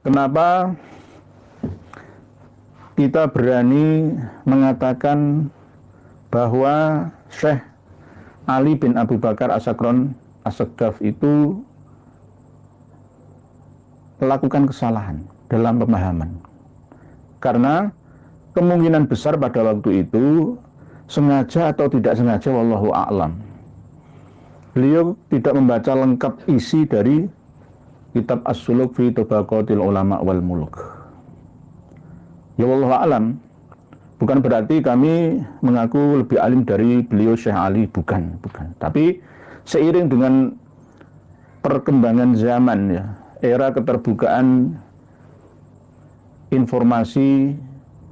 Kenapa kita berani mengatakan bahwa Syekh Ali bin Abu Bakar As-Saqqaf itu melakukan kesalahan dalam pemahaman? Karena kemungkinan besar pada waktu itu sengaja atau tidak sengaja, wallahu a'lam, beliau tidak membaca lengkap isi dari kitab As-Suluk fi Tabaqatil Ulama wal Muluk. Ya wallahu a'lam, bukan berarti kami mengaku lebih alim dari beliau Syekh Ali, bukan. Tapi seiring dengan perkembangan zaman, ya, era keterbukaan informasi,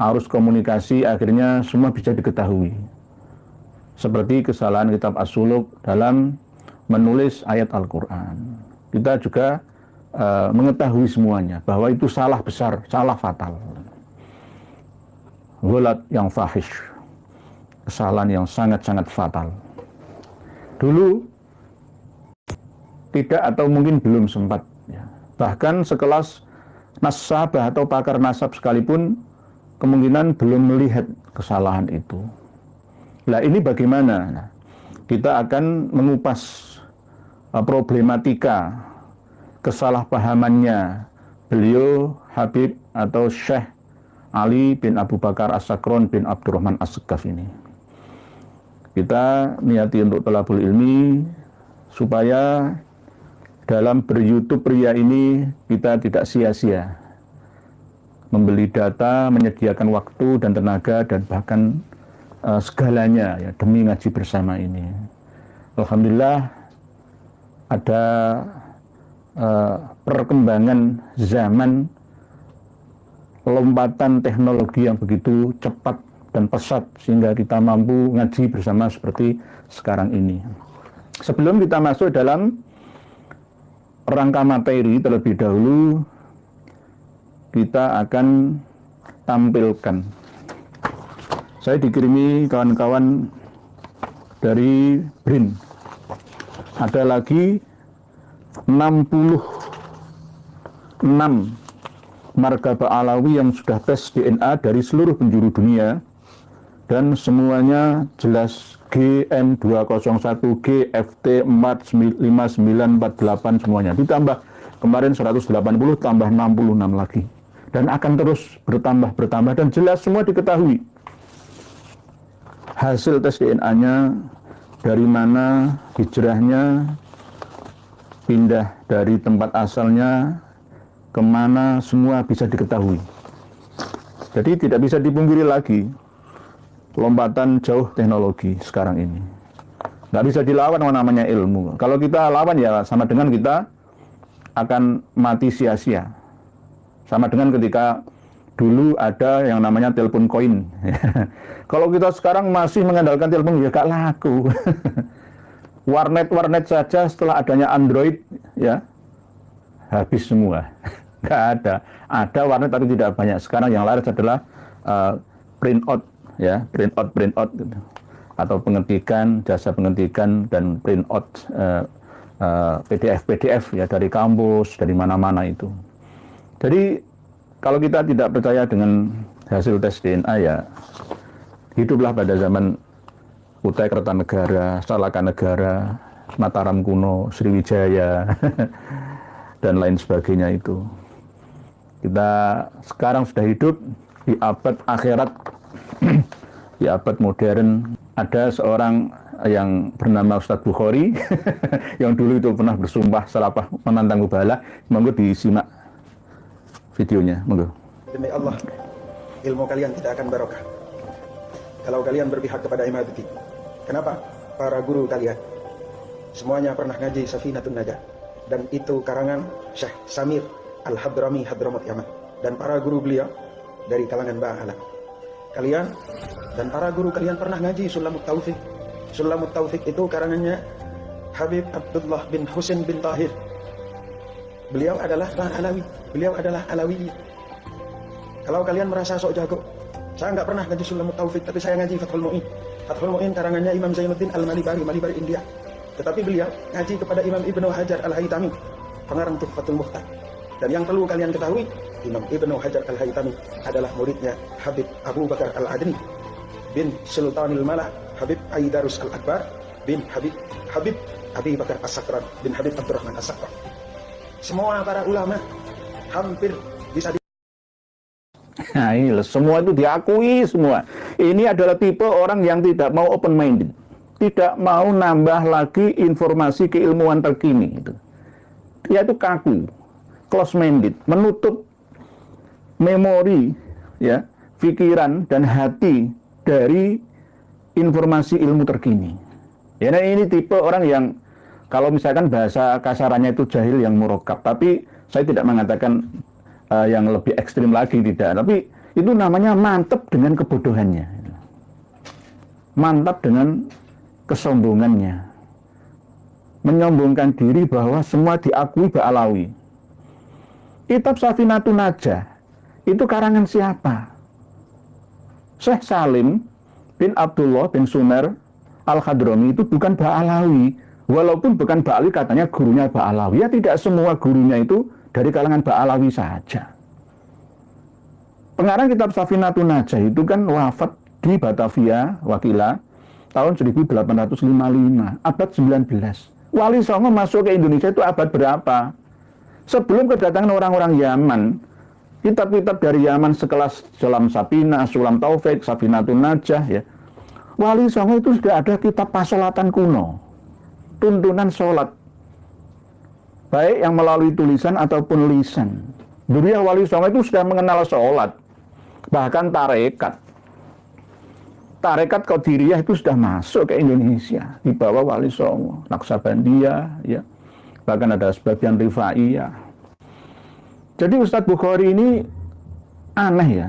arus komunikasi, akhirnya semua bisa diketahui. Seperti kesalahan kitab As-Suluk dalam menulis ayat Al-Quran. Kita juga mengetahui semuanya bahwa itu salah besar, salah fatal. Ghulat yang fahish, kesalahan yang sangat-sangat fatal. Dulu tidak atau mungkin belum sempat, ya. Bahkan sekelas nasabah atau pakar nasab sekalipun kemungkinan belum melihat kesalahan itu. Nah, ini bagaimana? Nah, kita akan mengupas problematika kesalahpahamannya beliau Habib atau Syekh Ali bin Abu Bakar As-Sakron bin Abdurrahman As-Saqqaf ini. Kita niati untuk thalabul ilmi supaya dalam ber-YouTube pria ini kita tidak sia-sia membeli data, menyediakan waktu dan tenaga dan bahkan segalanya, ya, demi ngaji bersama ini. Alhamdulillah ada perkembangan zaman, lompatan teknologi yang begitu cepat dan pesat sehingga kita mampu ngaji bersama seperti sekarang ini. Sebelum kita masuk dalam rangka materi terlebih dahulu, kita akan tampilkan. Saya dikirimi kawan-kawan dari BRIN. Ada lagi 66 markaba alawi yang sudah tes DNA dari seluruh penjuru dunia dan semuanya jelas GM201, GFT 45948 semuanya. Ditambah kemarin 180 tambah 66 lagi. Dan akan terus bertambah dan jelas semua diketahui. Hasil tes DNA, dari mana hijrahnya, pindah dari tempat asalnya, kemana, semua bisa diketahui. Jadi tidak bisa dipungkiri lagi lompatan jauh teknologi sekarang ini. Nggak bisa dilawan namanya ilmu. Kalau kita lawan ya sama dengan kita akan mati sia-sia. Sama dengan ketika dulu ada yang namanya telepon koin. Kalau kita sekarang masih mengandalkan telepon, ya gak laku. Warnet saja setelah adanya Android, ya habis semua. Gak ada. Ada warnet tapi tidak banyak. Sekarang yang laris adalah print out, ya, print out gitu. Atau pengetikan, jasa pengetikan dan print out PDF ya dari kampus, dari mana-mana itu. Jadi kalau kita tidak percaya dengan hasil tes DNA, ya hiduplah pada zaman Kutai Kertanegara, Salaka Negara, Mataram kuno, Sriwijaya dan lain sebagainya itu. Kita sekarang sudah hidup di abad akhirat, di abad modern. Ada seorang yang bernama Ustadz Bukhari yang dulu itu pernah bersumpah selapah menantang Ubala. Monggo disimak videonya, monggo. Demi Allah, ilmu kalian tidak akan barokah kalau kalian berpihak kepada Imaduddin. Kenapa? Para guru kalian semuanya pernah ngaji Safinatun Najah, dan itu karangan Syekh Samir Al-Hadrami Hadramaut Yaman, dan para guru beliau dari kalangan Ba'al Alam. Kalian dan para guru kalian pernah ngaji Sulamut Taufik. Sulamut Taufik itu karangannya Habib Abdullah bin Husain bin Tahir. Beliau adalah Alawi, beliau adalah Alawi. Kalau kalian merasa sok jago, saya nggak pernah ngaji Sulamut Taufik, tapi saya ngaji Fathul Mu'in. Fathul Mu'in karangannya Imam Zainuddin Al-Malibari, Malibari India. Tetapi beliau ngaji kepada Imam Ibnu Hajar Al-Haytami, pengarang Tuhfatul Muhtaj. Dan yang perlu kalian ketahui, Imam Ibnu Hajar Al-Haytami adalah muridnya Habib Abu Bakar Al-Adni bin Sultanil Mala, Habib Aidarus Al-Akbar bin Habib Abi Bakar As-Sakran bin Habib Abdurrahman As-Sakran. Semua para ulama hampir bisa Nah, ini loh, semua itu diakui semua. Ini adalah tipe orang yang tidak mau open minded, tidak mau nambah lagi informasi keilmuan terkini. Gitu. Dia itu kaku, close minded, menutup memori, ya, pikiran dan hati dari informasi ilmu terkini. Ya, nah ini tipe orang yang kalau misalkan bahasa kasarannya itu jahil yang murokab, tapi saya tidak mengatakan yang lebih ekstrim lagi, tidak. Tapi itu namanya mantap dengan kebodohannya, mantap dengan kesombongannya, menyombongkan diri bahwa semua diakui Ba'alawi. Kitab Safinatun Najah itu karangan siapa? Syekh Salim bin Abdullah bin Sumer Al-Hadrami itu bukan Ba'alawi. Walaupun bukan Ba'alawi, katanya gurunya Ba'alawi. Ya tidak semua gurunya itu dari kalangan Ba'alawi saja. Pengarang kitab Safinatun Najah itu kan wafat di Batavia, Wakila, tahun 1855, abad 19. Wali Songo masuk ke Indonesia itu abad berapa? Sebelum kedatangan orang-orang Yaman, kitab-kitab dari Yaman sekelas Sulam Sapina, Sulam Taufik, Safinatun Najah, ya, Wali Songo itu sudah ada kitab pasolatan kuno, tuntunan sholat, baik yang melalui tulisan ataupun lisan. Dulu Wali Songo itu sudah mengenal sholat, bahkan tarekat. Tarekat Qadiriyah itu sudah masuk ke Indonesia di bawah Wali Songo, Naksabandiyah, ya, bahkan ada sebagian Rifaiyah. Jadi Ustadz Bukhari ini aneh ya.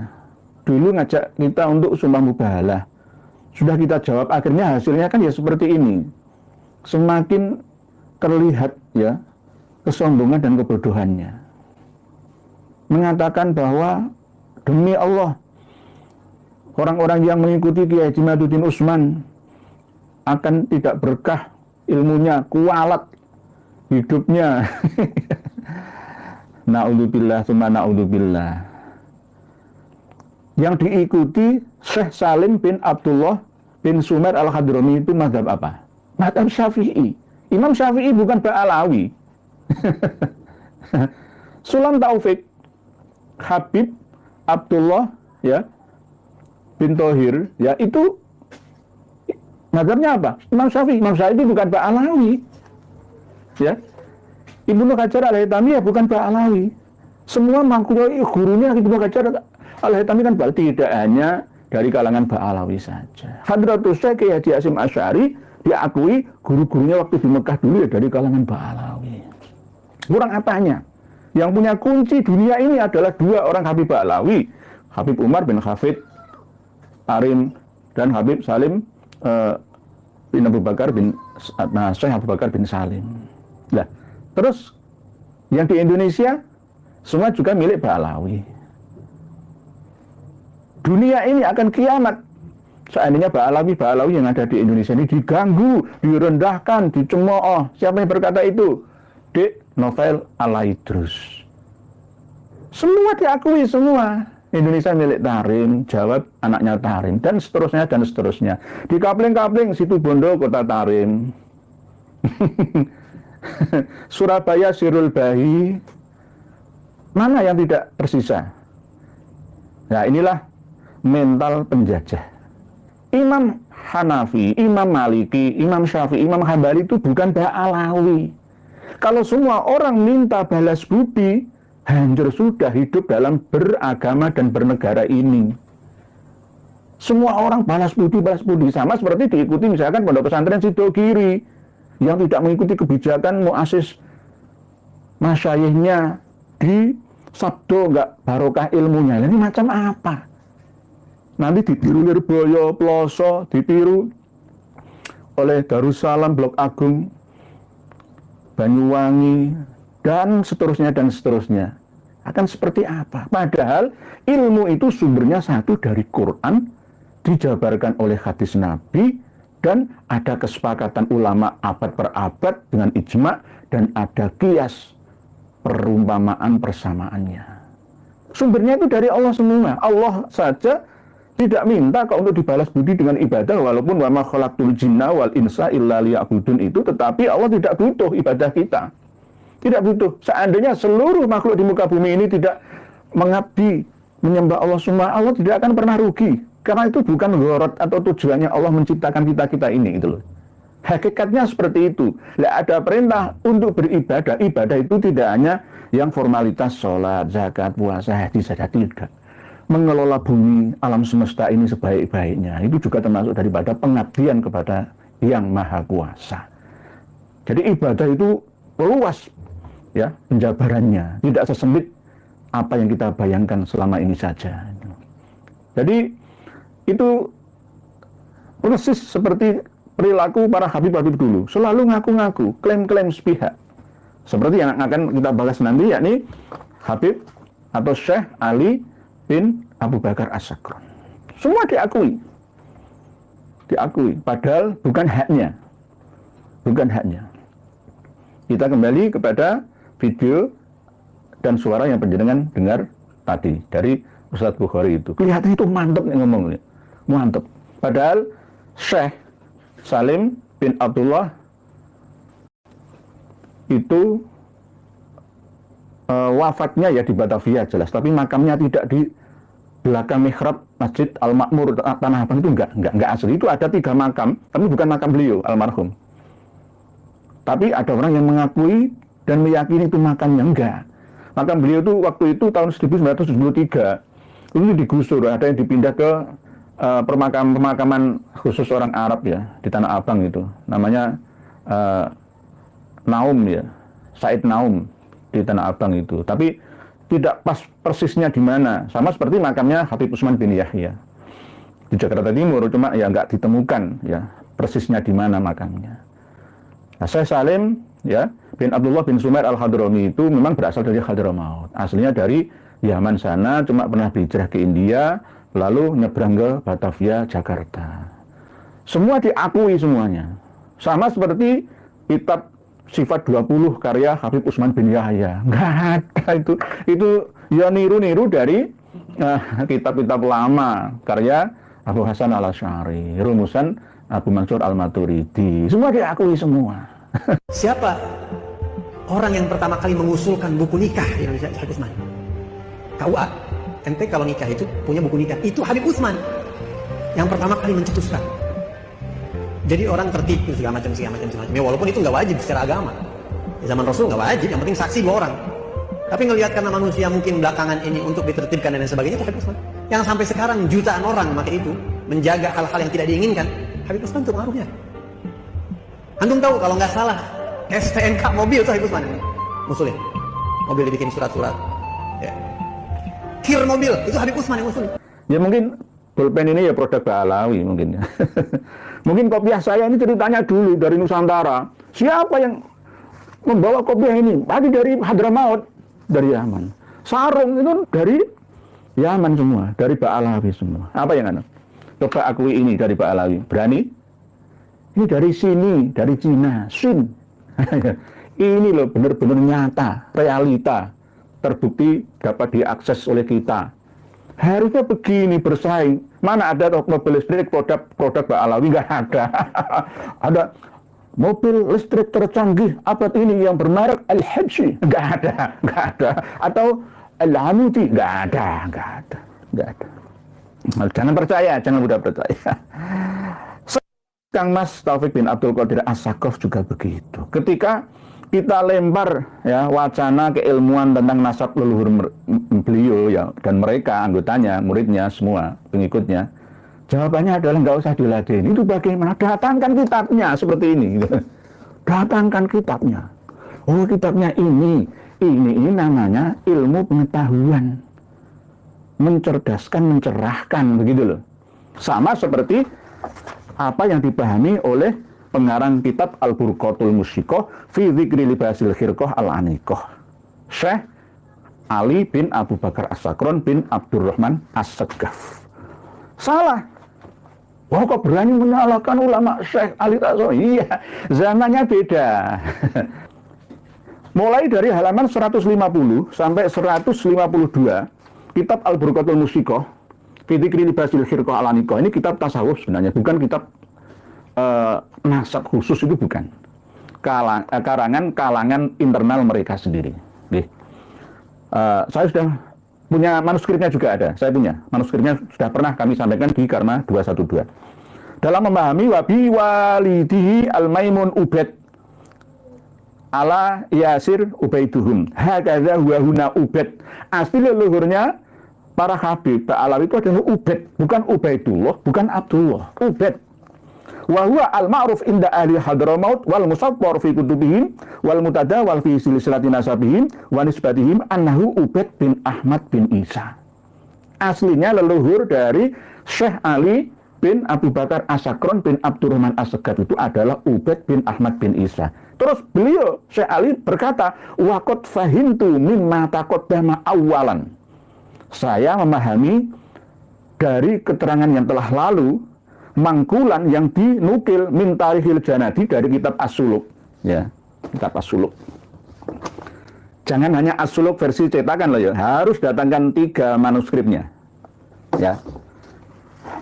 Dulu ngajak kita untuk sumpah mubahalah, sudah kita jawab, akhirnya hasilnya kan ya seperti ini. Semakin terlihat ya kesombongan dan kebodohannya. Mengatakan bahwa demi Allah, orang-orang yang mengikuti Kiai Haji Maduddin Usman akan tidak berkah ilmunya, kualat hidupnya. Na'udzubillah, summa na'udzubillah. Yang diikuti Syekh Salim bin Abdullah bin Sumer Al-Hadrami itu mazhab apa? Mazhab Syafi'i. Imam Syafi'i bukan Ba'alawi. Sulam Taufik, Habib Abdullah, ya, bin Thohir, ya, itu mazhabnya apa? Imam Syafi'i. Imam Syafi'i bukan Ba'alawi, ya. Ibnu Hajar Al-Haytami ya bukan Ba'alawi. Semua mempunyai gurunya Ibnu Hajar Al-Haytami kan tidak hanya dari kalangan Ba'alawi saja. Hadratus Syekh Haji Hasyim Asy'ari diakui guru-gurunya waktu di Mekah dulu ya dari kalangan Ba'alawi. Kurang apanya? Yang punya kunci dunia ini adalah dua orang Habib Ba'alawi, Habib Umar bin Hafid Arim dan Habib Salim bin Abu Bakar bin Syekh Abu Bakar bin Salim. Nah, terus yang di Indonesia semua juga milik Ba'alawi. Dunia ini akan kiamat seandainya Ba'alawi yang ada di Indonesia ini diganggu, direndahkan, dicemooh. Siapa yang berkata itu? Dik Novel Alaidrus. Semua diakui semua. Indonesia milik Tarim, Jawa anaknya Tarim, dan seterusnya dan seterusnya. Di kapling-kapling situ Bondo kota Tarim. Surabaya Sirul Bahi. Mana yang tidak tersisa? Nah, inilah mental penjajah. Imam Hanafi, Imam Maliki, Imam Syafi'i, Imam Hambali itu bukan Ba'alawi. Kalau semua orang minta balas budi, hancur sudah hidup dalam beragama dan bernegara ini. Semua orang balas budi, sama seperti diikuti misalkan pondok pesantren Sidogiri yang tidak mengikuti kebijakan muassis masyayikhnya di sabdo enggak barokah ilmunya. Ini macam apa? Nanti ditiru Lirboyo, Ploso, ditiru oleh Darussalam, Blok Agung, Banyuwangi, dan seterusnya dan seterusnya. Akan seperti apa? Padahal ilmu itu sumbernya satu dari Quran, dijabarkan oleh hadis Nabi, dan ada kesepakatan ulama abad per abad dengan ijma, dan ada qiyas perumpamaan persamaannya. Sumbernya itu dari Allah semua. Allah saja tidak minta kok untuk dibalas budi dengan ibadah, walaupun wa ma khalaqtul jinna wal insa illa liya'budun itu, tetapi Allah tidak butuh ibadah kita. Tidak butuh. Seandainya seluruh makhluk di muka bumi ini tidak mengabdi, menyembah Allah semua, Allah tidak akan pernah rugi. Karena itu bukan gharat atau tujuannya Allah menciptakan kita-kita ini, gitu loh. Hakikatnya seperti itu. Lah ada perintah untuk beribadah. Ibadah itu tidak hanya yang formalitas sholat, zakat, puasa, haji saja, tidak. Mengelola bumi, alam semesta ini sebaik-baiknya, itu juga termasuk daripada pengabdian kepada Yang Maha Kuasa. Jadi ibadah itu luas, ya, penjabarannya, tidak sesempit apa yang kita bayangkan selama ini saja. Jadi itu persis seperti perilaku para habib-habib dulu, selalu ngaku-ngaku, klaim-klaim sepihak. Seperti yang akan kita bahas nanti, yakni Habib atau Syekh Ali bin Abu Bakar As-Sakron. Semua diakui. Diakui, padahal bukan haknya. Bukan haknya. Kita kembali kepada video dan suara yang penjenengan dengar tadi dari Ustadz Bukhari itu. Kelihatan itu mantep nih ngomongnya. Mantep. Padahal Syekh Salim bin Abdullah itu wafatnya ya di Batavia jelas, tapi makamnya tidak di belakang mihrab Masjid Al-Makmur Tanah Abang, itu enggak asli. Itu ada 3 makam, tapi bukan makam beliau almarhum. Tapi ada orang yang mengakui dan meyakini itu makamnya, enggak. Makam beliau itu waktu itu tahun 1973 itu digusur, ada yang dipindah ke pemakaman khusus orang Arab ya di Tanah Abang itu, namanya Naum ya, Said Naum di Tanah Abang itu. Tapi tidak pas persisnya di mana, sama seperti makamnya Habib Utsman bin Yahya di Jakarta Timur, cuma ya nggak ditemukan ya persisnya di mana makamnya. Nah, Syekh Salim ya bin Abdullah bin Sumair Al-Hadrami itu memang berasal dari Hadramaut, aslinya dari Yaman sana, cuma pernah berhijrah ke India, lalu nyebrang ke Batavia, Jakarta. Semua diakui semuanya, sama seperti kitab Sifat 20 karya Habib Utsman bin Yahya. Nggak ada itu ya niru-niru dari kitab-kitab lama karya Abu Hasan Al-Asy'ari, rumusan Abu Mansur Al-Maturidi. Semua diakui semua. Siapa orang yang pertama kali mengusulkan buku nikah di Indonesia? Habib Utsman. KUA. Ente kalau nikah itu punya buku nikah. Itu Habib Utsman yang pertama kali mencetuskan. Jadi orang tertipu segala macam. Ya, walaupun itu nggak wajib secara agama. Di zaman Rasul nggak wajib, yang penting saksi 2 orang. Tapi ngelihat karena manusia mungkin belakangan ini untuk ditertibkan dan sebagainya, itu Habib Utsman. Yang sampai sekarang jutaan orang memakai itu, menjaga hal-hal yang tidak diinginkan. Habib Utsman itu pengaruhnya. Antum tahu kalau nggak salah, STNK mobil itu Habib Utsman. Ngusulin. Mobil dibikin surat-surat. Ya. Kir mobil, itu Habib Utsman yang ngusulin. Ya mungkin pulpen ini ya produk Ba'alawi mungkin ya. Mungkin kopiah saya ini ceritanya dulu dari Nusantara. Siapa yang membawa kopiah ini? Tadi dari Hadramaut, dari Yaman. Sarung itu dari Yaman semua, dari Ba'alawi semua. Apa yang anda? Coba akui ini dari Ba'alawi. Berani? Ini dari sini, dari Cina, Sin. Ini loh benar-benar nyata, realita. Terbukti dapat diakses oleh kita. Harusnya begini bersaing. Mana ada mobil listrik produk Ba'alawi? Nggak ada. Ada mobil listrik tercanggih abad ini yang bermerek Al-Habsyi? Nggak ada. Atau Al-Hamudi? Nggak ada. Jangan percaya, jangan mudah percaya. Kang Mas Taufik bin Abdul Qadir As-Sakaf juga begitu. Ketika kita lempar ya wacana keilmuan tentang nasab leluhur beliau ya dan mereka anggotanya, muridnya semua, pengikutnya, jawabannya adalah nggak usah diladeni. Itu bagaimana? Datangkan kitabnya seperti ini. Datangkan kitabnya. Oh, kitabnya ini namanya ilmu pengetahuan, mencerdaskan, mencerahkan, begitu loh. Sama seperti apa yang dipahami oleh pengarang kitab Al-Burqatul Musyikoh fi dzikri libasil khirqah al-aniqah, Syekh Ali bin Abu Bakar As-Sakron bin Abdurrahman As-Sagaf. Salah. Wah, kok berani menyalahkan ulama Syekh Ali Tasawuf? Iya, zamannya beda. Mulai dari halaman 150 sampai 152, kitab Al-Burqatul Musiqah, fi dzikri libasil khirqah al-aniqah. Ini kitab tasawuf sebenarnya, bukan kitab nasab khusus, itu bukan. Kalangan internal mereka sendiri. Saya sudah punya manuskripnya juga ada. Saya punya manuskripnya, sudah pernah kami sampaikan di Karma 212. Dalam memahami wabi walidihi al-maimun ubed ala yasir ubaiduhum hakadha huwa huna ubed. Asli leluhurnya para habib Alawi itu adalah ubed, bukan Ubaidullah, bukan Abdullah, ubed. Wa huwa al-ma'ruf inda ahli Hadramaut wal musaffar fi kutubihim wal mutadawal fi silsilati nasabihim wa nisbatihim annahu Ubaid bin Ahmad bin Isa. Aslinya leluhur dari Syekh Ali bin Abu Bakar As-Sakron bin Abdurrahman As-Segaf itu adalah Ubaid bin Ahmad bin Isa. Terus beliau Syekh Ali berkata, wa qad fahimtu mimma taqaddama awwalan. Saya memahami dari keterangan yang telah lalu, mangkulan yang dinukil min tarikhil janadi dari kitab As-Suluk, ya, kitab As-Suluk. Jangan hanya As-Suluk versi cetakan loh ya, harus datangkan 3 manuskripnya, ya,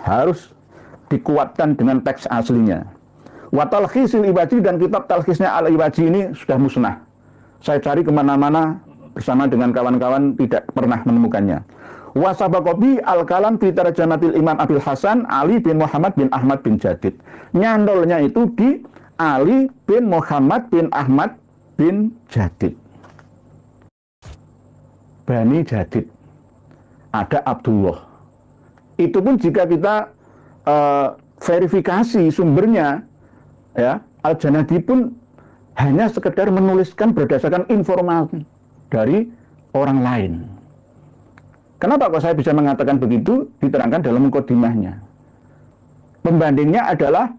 harus dikuatkan dengan teks aslinya. Wa talkhisil Iwaji, dan kitab talkhisnya Al-Iwaji ini sudah musnah. Saya cari kemana-mana bersama dengan kawan-kawan tidak pernah menemukannya. Wa sabaqobi al-kalam fi tarjamatil Imam Abil Hasan Ali bin Muhammad bin Ahmad bin Jadid. Nyandolnya itu di Ali bin Muhammad bin Ahmad bin Jadid. Bani Jadid. Ada Abdullah. Itu pun jika kita verifikasi sumbernya, ya, Al-Janadi pun hanya sekedar menuliskan berdasarkan informasi dari orang lain. Kenapa kok saya bisa mengatakan begitu? Diterangkan dalam mukadimahnya. Pembandingnya adalah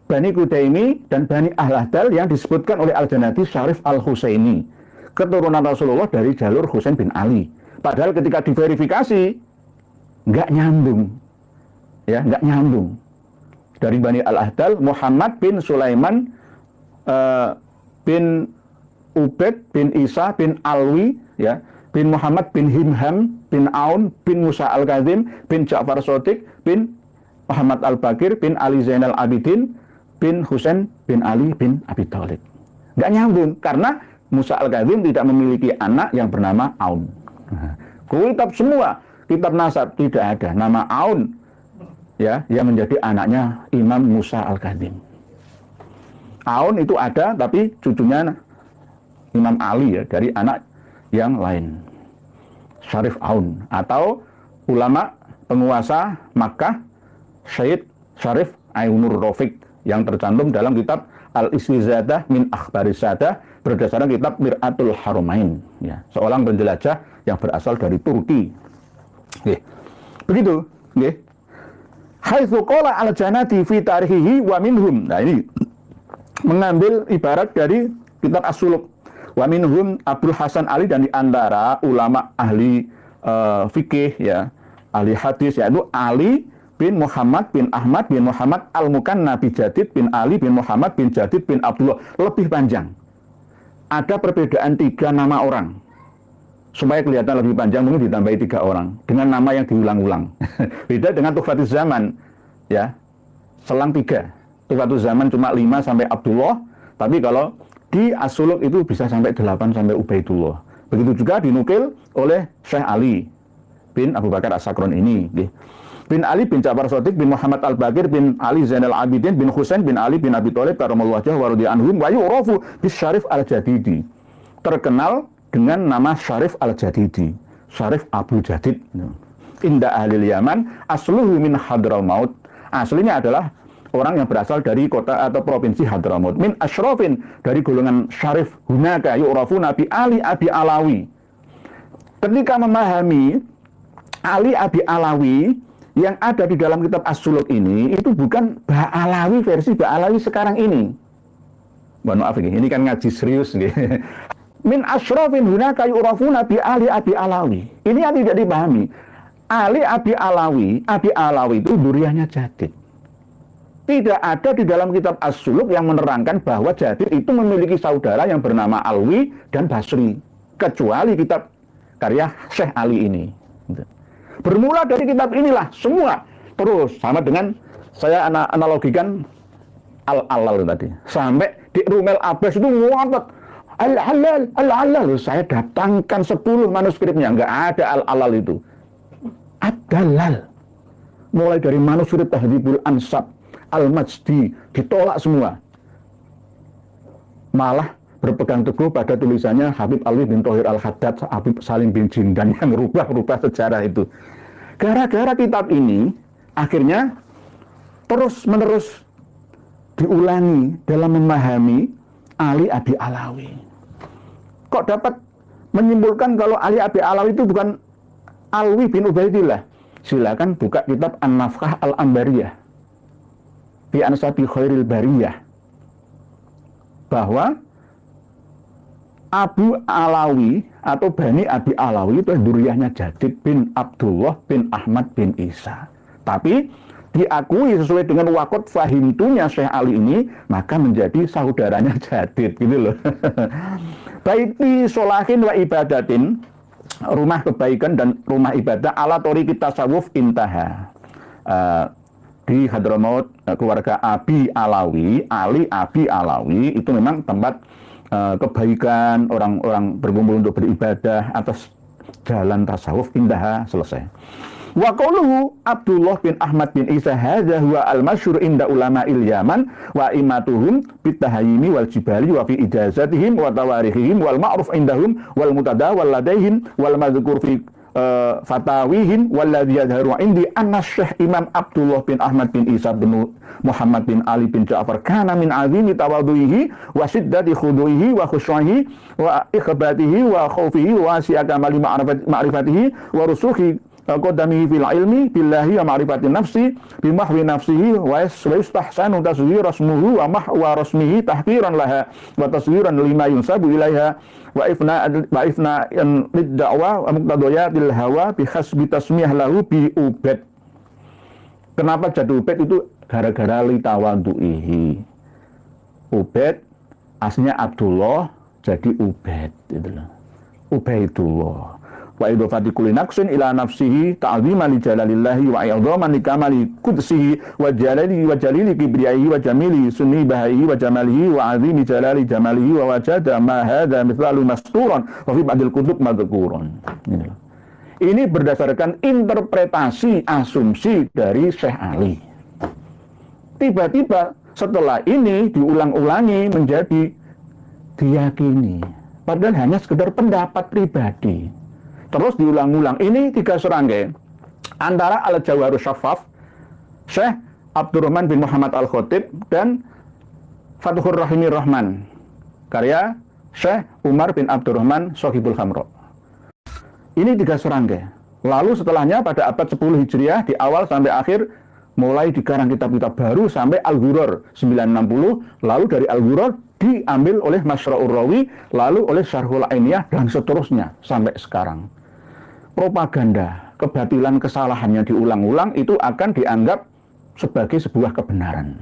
Bani Kudaimi dan Bani Ahlahdal yang disebutkan oleh Al-Janadi Syarif Al-Husaini, keturunan Rasulullah dari jalur Husain bin Ali. Padahal ketika diverifikasi nggak nyambung, ya, nggak nyambung. Dari Bani Al-Ahdal Muhammad bin Sulaiman bin Ubaid bin Isa bin Alwi, ya, bin Muhammad bin Himham bin Aun bin Musa Al-Kazim bin Ja'far Shadiq bin Muhammad Al-Bakir bin Ali Zainal Abidin bin Husain bin Ali bin Abi Thalib. Nggak nyambung karena Musa Al-Kazim tidak memiliki anak yang bernama Aun. Kitab semua, kitab nasab tidak ada nama Aun, ya, yang menjadi anaknya Imam Musa Al-Kazim. Aun itu ada tapi cucunya Imam Ali, ya, dari anak yang lain. Syarif Aun, atau ulama penguasa Makkah Syed Syarif Ainur Rafiq yang tercantum dalam kitab Al-Istizadah min Akhbaris Sadah berdasarkan kitab Mir'atul Haramain, ya, seorang penjelajah yang berasal dari Turki. Oke. Begitu, oke. Haitsu qala Al-Janadi fi tarihihi wa minhum. Nah, ini mengambil ibarat dari kitab As-Suluk. Wa minhum Abdul Hasan Ali, dan di antara ulama ahli fikih, ya, ahli hadis, yaitu Ali bin Muhammad bin Ahmad bin Muhammad Al-Mukanna bin Jadid bin Ali bin Muhammad bin Jadid bin Abdullah. Lebih panjang. Ada perbedaan 3 nama orang. Supaya kelihatan lebih panjang mungkin ditambahi 3 orang dengan nama yang diulang-ulang. Beda dengan Tuhfatul Zaman, ya. Selang 3. Tuhfatul Zaman cuma 5 sampai Abdullah, tapi kalau di As-Suluk itu bisa sampai 8 sampai Ubaidullah. Begitu juga dinukil oleh Syekh Ali bin Abu Bakar As-Sakron ini, bin Ali bin Ja'far Shadiq bin Muhammad Al-Bakir bin Ali Zainal Abidin bin Husain bin Ali bin Abi Thalib karamallahu wajhahu wa radhiya anhum wa yu'rafu bis Syarif Al-Jadidi. Terkenal dengan nama Syarif Al-Jadidi, Syarif Abu Jadid. Inda ahlil Yaman asluhu min Hadramaut. Aslinya adalah orang yang berasal dari kota atau provinsi Hadramaut. Min asyrafin, dari golongan syarif. Hunaka yu'rafu Nabi Ali Abi Alawi. Ketika memahami Ali Abi Alawi yang ada di dalam kitab As-Suluk ini, itu bukan Ba'alawi versi Ba'alawi sekarang ini. Mohon maaf ini kan ngaji serius. Min asyrafin hunaka yu'rafu Nabi Ali Abi Alawi. Ini yang tidak dipahami. Ali Abi Alawi itu duriannya Jadid. Tidak ada di dalam kitab As-Suluk yang menerangkan bahwa Jabir itu memiliki saudara yang bernama Alwi dan Basri, kecuali kitab karya Syekh Ali ini. Bermula dari kitab inilah semua terus sama dengan saya analogikan Al-Alal tadi. Sampai di Rumel Abbas itu ngotot Al-Halal, Al-Halal. Saya datangkan 10 manuskripnya, nggak ada Al-Alal itu. Ad-Dalal. Mulai dari manuskrip Tahdhibul Ansab, Al-Majdi, ditolak semua. Malah berpegang teguh pada tulisannya Habib Alwi bin Thohir Al-Haddad, Habib Salim bin Jindan yang rubah-rubah sejarah itu. Gara-gara kitab ini, akhirnya terus-menerus diulangi dalam memahami Ali Abi Alawi. Kok dapat menyimpulkan kalau Ali Abi Alawi itu bukan Alwi bin Ubaidillah? Silakan buka kitab An-Nafkah Al-Ambariyah fi Ansabi Khairil Bariyah, bahwa Abu Alawi atau Bani Abi Alawi itu duriyahnya Jadid bin Abdullah bin Ahmad bin Isa. Tapi diakui sesuai dengan wakot fahimtunya Syekh Ali ini, maka menjadi saudaranya Jadid, gitu loh. Baiti solahin wa ibadatin, rumah kebaikan dan rumah ibadah ala tori kita tasawuf intaha. Di Hadramaut keluarga Abi Alawi, Ali Abi Alawi itu memang tempat kebaikan, orang-orang berkumpul untuk beribadah atas jalan tasawuf indaha, selesai. Wa qauluhu Abdullah bin Ahmad bin Isa hadza huwa al-masyhur inda ulama'il Yaman wa imatuhum bitahayyimi wal jibali wa fi ijazatihim wa tawarihim wal ma'ruf indahum wal mutadawwal ladaihim wal madhkur fi fatawihim walladhi yadharu indi anna Syekh Imam Abdullah bin Ahmad bin Isa bin Muhammad bin Ali bin Ja'far kana min azimi tawadhuhi wa siddati khudu'ihi wa khusyu'ihi wa ikhbatihi wa khawfihi wa si'akamali ma'rifatihi wa rusukhi qadamihi fil ilmi billahi wa ma'rifatin nafsi bimahwi nafsihi wa yustahsanu tasghir rasmuhu wa mahwa rasmihi tahqiran laha wa tasghiran lima yunsabu ilaiha wa ifna lid-da'wa wa muqtadayatil hawa bi hasbi tasmiyah lahu bi ubed. Kenapa jadi ubed itu? Gara-gara li tawadhu'ihi. Ubed aslinya Abdullah, jadi Ubed, gitu loh. Ubaidullah. Wa idhofati kulli naqsin ila nafsihi ta'ziman li jalalillahi wa i'dhaman li kamali qudsihi wa jalili kibriyaihi wa jamili sunni bahaihi wa jamalihi wa azimi jalali jamalihi wa wajada ma hadha mithlalu masturan wa fi ba'dil kutub madhkurun. Ini berdasarkan interpretasi asumsi dari Syekh Ali. Tiba-tiba setelah ini diulang-ulangi menjadi diyakini, padahal hanya sekedar pendapat pribadi. Terus diulang-ulang. Ini 3 serangkai antara Al-Jawharus Syaffaf, Syekh Abdurrahman bin Muhammad Al-Khotib, dan Fathur Rahimir Rahman, karya Syekh Umar bin Abdurrahman Sohibul Khamro. Ini 3 serangkai. Lalu setelahnya pada abad 10 Hijriah, di awal sampai akhir, mulai dikarang kitab-kitab baru sampai Al-Ghuror 960, lalu dari Al-Ghuror diambil oleh Masyra'ur Rawi, lalu oleh Syarhul Ainiyah, dan seterusnya sampai sekarang. Propaganda, kebatilan, kesalahannya diulang-ulang, itu akan dianggap sebagai sebuah kebenaran.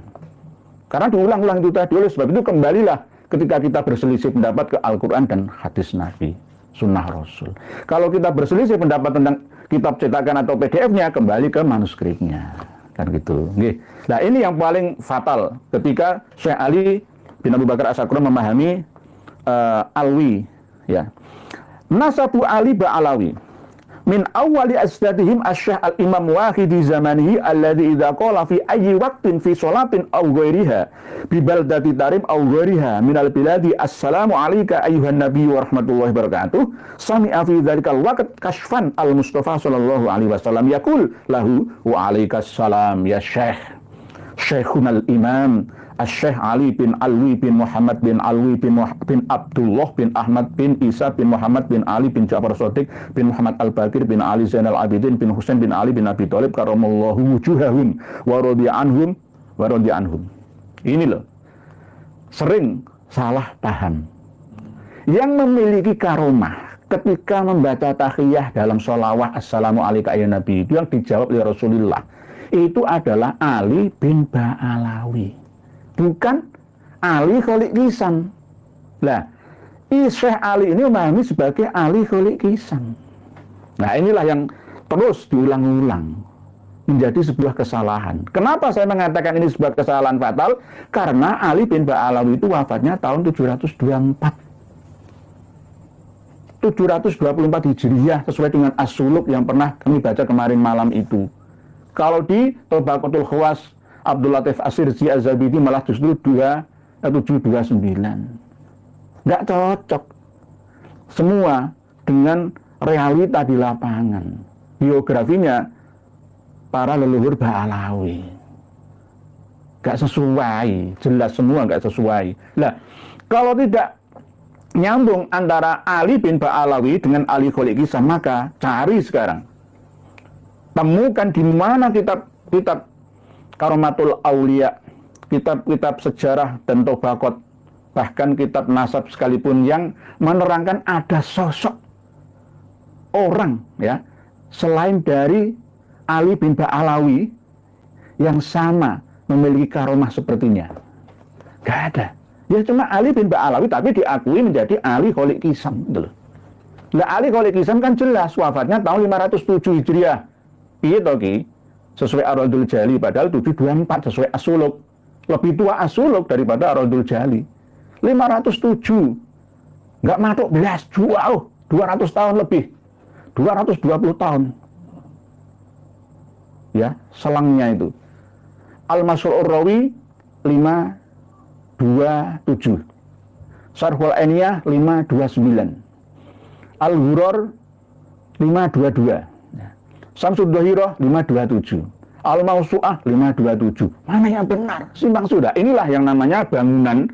Karena diulang-ulang itu tadi. Oleh sebab itu kembalilah ketika kita berselisih pendapat ke Al-Quran dan hadis Nabi, sunnah Rasul. Kalau kita berselisih pendapat tentang kitab cetakan atau PDF-nya, kembali ke manuskripnya. Kan gitu. Nah ini yang paling fatal ketika Syekh Ali bin Abu Bakar As-Sakran memahami Alwi, ya. Nasabu Ali Ba'alawi min awali asdatihim asy-Syekh al-Imam Wahidi zamanihi alladhi idza qala fi ayyi waqtin fi sholatin aw ghairiha bi baldati tarim aw ghairiha minal biladi assalamu alayka ayyuhan nabiy wa rahmatullahi wabarakatuh sami'a fi dzalikal waqt kashfan al-Mustafa sallallahu alaihi wasallam yaqul lahu wa alaikas salam ya Syekh Syekhunal Imam Syekh Ali bin Alwi bin Muhammad bin Alwi bin Abdullah bin Ahmad bin Isa bin Muhammad bin Ali bin Ja'far Shadiq bin Muhammad Al-Bakir bin Ali Zainal Abidin bin Husain bin Ali bin Abi Thalib karamallahu wujuhahum wa radiya anhum wa radiya anhum. Ini loh, sering salah paham. Yang memiliki karomah ketika membaca tahiyah dalam sholawat assalamu alayka ya Nabi, itu yang dijawab oleh Rasulullah. itu adalah Ali bin Ba'alawi, bukan Ali Kholik Kisam. Lah, Syekh Ali ini memahami sebagai Ali Kholik Kisam. Nah, inilah yang terus diulang-ulang menjadi sebuah kesalahan. Kenapa saya mengatakan ini sebuah kesalahan fatal? Karena Ali bin Ba'alawi itu wafatnya tahun 724. 724 Hijriyah sesuai dengan as-suluk yang pernah kami baca kemarin malam itu. Kalau di Tabaqatul Khawas Abdul Latif As-Sirzi Az-Zabidi malah justru 729. Nggak cocok semua dengan realita di lapangan. Biografinya para leluhur Ba'alawi nggak sesuai, jelas semua nggak sesuai. Nah, kalau tidak nyambung antara Ali bin Ba'alawi dengan Ali Kholik Kisam, maka cari sekarang, temukan di mana kitab Karomatul Aulia, kitab-kitab sejarah dan tobakot, bahkan kitab nasab sekalipun yang menerangkan ada sosok orang ya selain dari Ali bin Ba'alawi yang sama memiliki karomah sepertinya. Gak ada. Ya cuma Ali bin Ba'alawi tapi diakui menjadi Ali Kholik Kisam gitu loh. Lah Ali Kholik Kisam kan jelas wafatnya tahun 507 Hijriah. Iya toh Ki? Sesuai Ar-Raddul Jali, padahal 724 sesuai as-suluk. Lebih tua as-suluk daripada Ar-Raddul Jali. 507. Enggak matuk belas, jauh 200 tahun lebih. 220 tahun. Ya, selangnya itu. Al-Masyhur Rawi 527. Syarhul Ainiyah 529. Al-Ghuror 522. Samsud Dhahirah 527. Al-Mausu'ah 527. Mana yang benar? Simpang sudah. Inilah yang namanya bangunan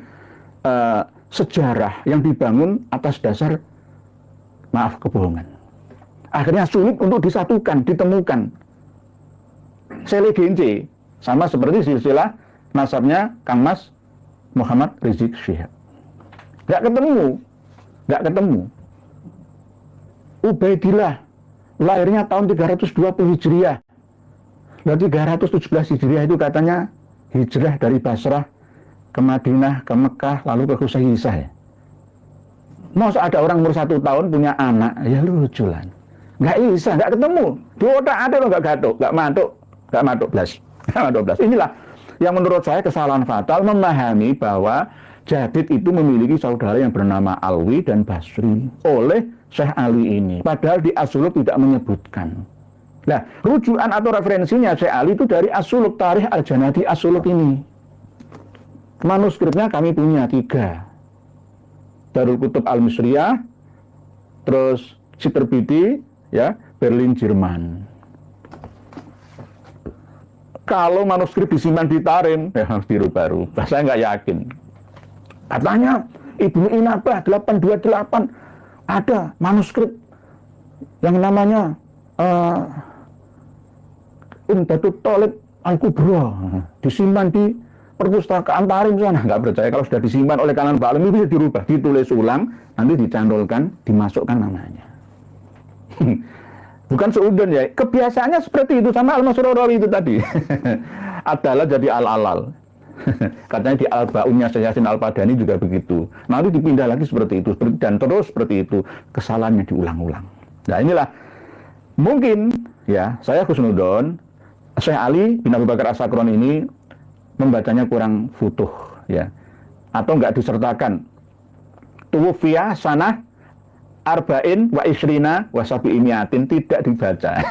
sejarah yang dibangun atas dasar kebohongan. Akhirnya sulit untuk disatukan, ditemukan. Selegenci sama seperti silsilah nasabnya Kang Mas Muhammad Rizik Syihab. Nggak ketemu. Ubaidillah lahirnya tahun 320 Hijriah. Nah, 317 Hijriah itu katanya hijrah dari Basrah ke Madinah, ke Mekah, lalu ke Husaysah ya. Masa ada orang umur 1 tahun punya anak, ya lucu lah. Nggak bisa, nggak ketemu. Di otak ada loh nggak gatuk, nggak matuk belas. Inilah yang menurut saya kesalahan fatal memahami bahwa Jadid itu memiliki saudara yang bernama Alwi dan Basri oleh Syekh Ali ini. Padahal di as-suluk tidak menyebutkan. Nah, rujukan atau referensinya Syekh Ali itu dari as-suluk, Tarikh Al-Janadi as-suluk ini. Manuskripnya kami punya 3. Darul Kutub Al-Misriyah, terus Citerbidi, ya, Berlin, Jerman. Kalau manuskrip disimpan di Tarim, ya harus dirubah-rubah. Saya nggak yakin. Katanya Ibnu Inabah 828 ada manuskrip yang namanya Umdatul Thalib Al-Kubra, disimpan di perpustakaan Tarim sana. Nggak percaya kalau sudah disimpan oleh kalangan Pak Alim, bisa dirubah, ditulis ulang, nanti dicandolkan, dimasukkan namanya. Bukan seudon ya, kebiasaannya seperti itu sama Al-Masyhur Rawi itu tadi. Adalah jadi al-alal. Katanya di Al-Ba'unnya Syekh Yasin Al-Padani juga begitu. Nanti dipindah lagi seperti itu, dan terus seperti itu. Kesalahannya diulang-ulang. Nah inilah, mungkin ya, saya khusnudon, Syekh Ali bin Abu Bakar As-Sakron ini membacanya kurang futuh ya, atau enggak disertakan. Tuwufiya sanah arba'in wa isrina wa sabi'imiatin, tidak dibaca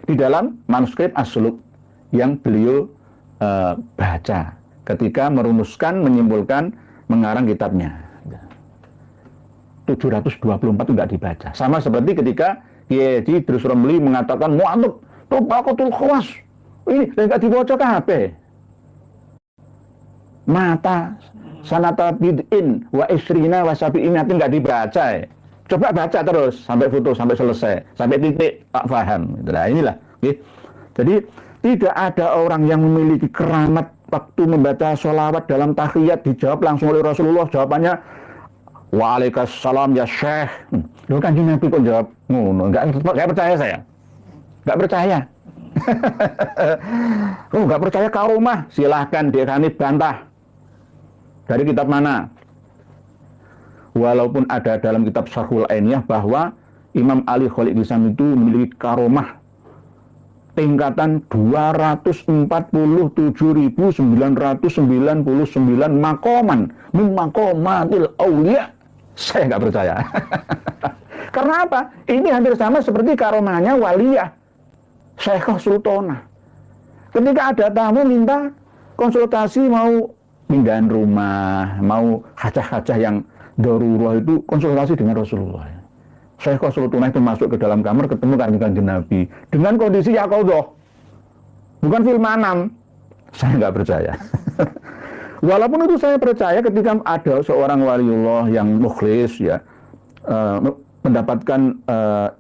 di dalam manuskrip as-suluk yang beliau baca ketika merumuskan, menyimpulkan, mengarang kitabnya. 724 itu tidak dibaca. Sama seperti ketika Kiai Idrus Romli mengatakan mu'alib Tabaqatul Khawas ini tidak dibaca kabeh. Mata sanata bid'in wa isrina wa sabi'imiatin tidak dibaca. Coba baca terus sampai foto, sampai selesai, sampai titik tak paham. Nah inilah. Jadi tidak ada orang yang memiliki keramat waktu membaca sholawat dalam tahiyat dijawab langsung oleh Rasulullah. Jawabannya waalaikumsalam ya Syekh. Loh kan Nabi kok jawab ngono? Enggak percaya saya. Enggak percaya. Oh, nggak percaya karomah? Silahkan Dekani bantah. Dari kitab mana? Walaupun ada dalam kitab Syarhul Ainiyah bahwa Imam Ali Kholil Kisam itu memiliki karomah tingkatan 247.999 makoman min makomatil aulia. Saya nggak percaya. Karena apa? Ini hampir sama seperti karomahnya waliyah Syekhah Sultanah. Ketika ada tamu minta konsultasi, mau pindahan rumah, mau hajah-hajah yang darurat, itu konsultasi dengan Rasulullah. Syekhah Sultanah itu masuk ke dalam kamar, ketemu Kanjeng Nabi dengan kondisi yaqadhah, bukan fil manam. Saya nggak percaya. Walaupun itu saya percaya ketika ada seorang waliullah yang mukhlis, ya, mendapatkan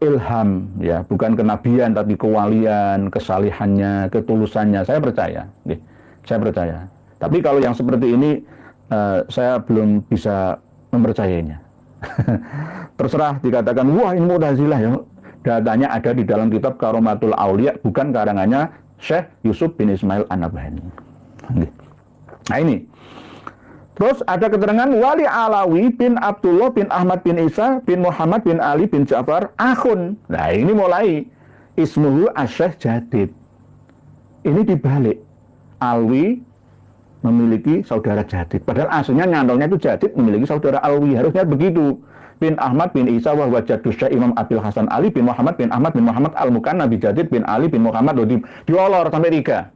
ilham, ya, bukan kenabian tapi kewalian, kesalihannya, ketulusannya, saya percaya. Saya percaya. Tapi kalau yang seperti ini saya belum bisa mempercayainya. Terserah dikatakan wah ini Mu'tazilah, ya. Datanya ada di dalam kitab Karomatul Aulia, bukan karangannya Syekh Yusuf bin Ismail An-Nabhani. Nah ini. Terus ada keterangan Wali Alawi bin Abdullah bin Ahmad bin Isa bin Muhammad bin Ali bin Ja'far akhun. Nah ini mulai ismuhu Asyekh Jadid. Ini dibalik. Alwi memiliki saudara Jadid. Padahal aslinya nyantolnya itu Jadid memiliki saudara Alwi. Harusnya begitu. Bin Ahmad bin Isa wa Jadus Syekh Imam Abil Hasan Ali bin Muhammad bin Ahmad bin Muhammad Al-Mukanna bin Jadid bin Ali bin Muhammad diolor sampai 3.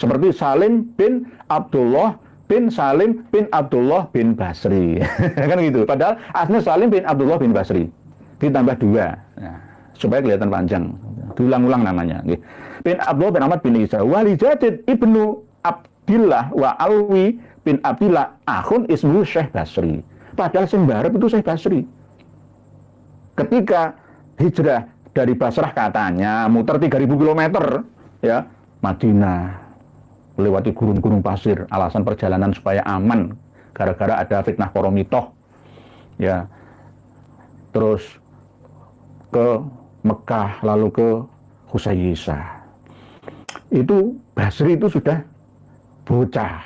Seperti Salim bin Abdullah bin Salim bin Abdullah bin Basri. Kan gitu. Padahal aslinya Salim bin Abdullah bin Basri. Ditambah 2. Nah, supaya kelihatan panjang. Diulang-ulang namanya. Bin Abdullah bin Ahmad bin Isa. Wali Jadid ibnu Abdillah wa Alwi bin Abdillah akhun ismuhu Syekh Basri. Padahal sing barep itu Syekh Basri. Ketika hijrah dari Basrah katanya muter 3.000 km, ya, Madinah, melewati gurun-gurun pasir, alasan perjalanan supaya aman gara-gara ada fitnah Koromitoh, ya. Terus ke Mekah, lalu ke Husayyisah. Itu Basri itu sudah bocah.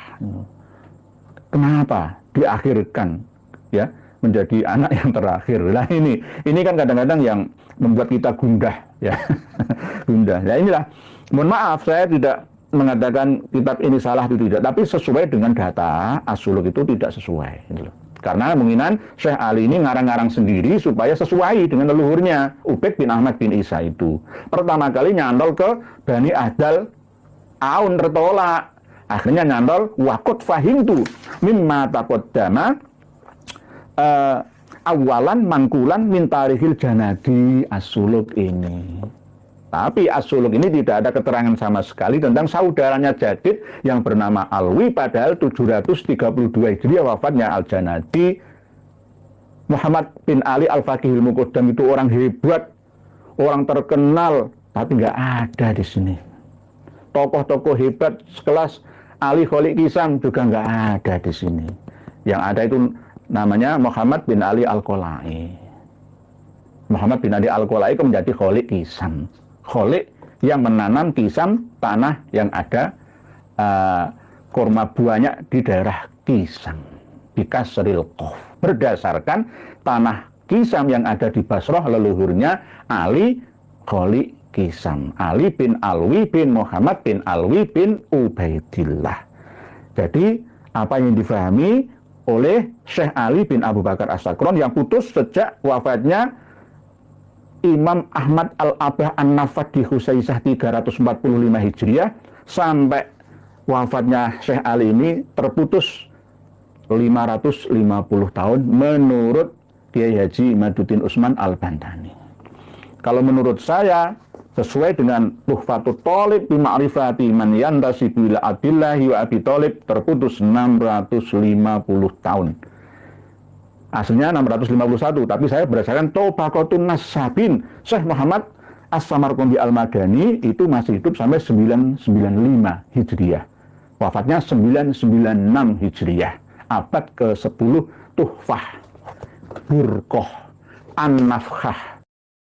Kenapa diakhirkan, ya, menjadi anak yang terakhir? Nah ini kan kadang-kadang yang membuat kita gundah, ya. Gundah. Nah inilah, mohon maaf saya tidak mengatakan kitab ini salah itu tidak, tapi sesuai dengan data As-Suluk itu tidak sesuai, gitu. Karena kemungkinan Syekh Ali ini ngarang-ngarang sendiri supaya sesuai dengan leluhurnya Ubaid bin Ahmad bin Isa itu. Pertama kali nyantol ke Bani Ahdal Aun tertolak, akhirnya nyantol wakut fahimtu mimma taqaddama awalan mangkulan min tarikhil janadi As-Suluk ini. Tapi As-Suluk ini tidak ada keterangan sama sekali tentang saudaranya Jadid yang bernama Alwi, padahal 732 Hijriah wafatnya Al-Janadi. Muhammad bin Ali Al-Faqihil Muqaddam itu orang hebat, orang terkenal, tapi nggak ada di sini. Tokoh-tokoh hebat sekelas Ali Kholil Kisam juga nggak ada di sini. Yang ada itu namanya Muhammad bin Ali Al-Qolai. Muhammad bin Ali Al-Qolai itu menjadi Kholil Kisam. Kholil yang menanam Kisam, tanah yang ada kurma buahnya di daerah Kisam, di Kasril Qof. Berdasarkan tanah Kisam yang ada di Basrah, leluhurnya Ali Kholil Kisam, Ali bin Alwi bin Muhammad bin Alwi bin Ubaidillah. Jadi apa yang difahami oleh Syekh Ali bin Abu Bakar As-Sakron yang putus sejak wafatnya Imam Ahmad Al-Abah An-Nafad di Husaysah 345 Hijriah sampai wafatnya Syekh Ali ini terputus 550 tahun menurut Kiai Haji Imaduddin Utsman Al-Bantani. Kalau menurut saya sesuai dengan Tuhfatut Thalib bi ma'rifati man yantasibu ila Abdillahi wa Abi Thalib terputus 650 tahun. Aslinya 651, tapi saya berdasarkan Tobaqatun Nasabin Syekh Muhammad As-Samarqandi Al-Madani itu masih hidup sampai 995 Hijriah. Wafatnya 996 Hijriah. Abad ke-10 Tuhfah Burqah An-Nafkhah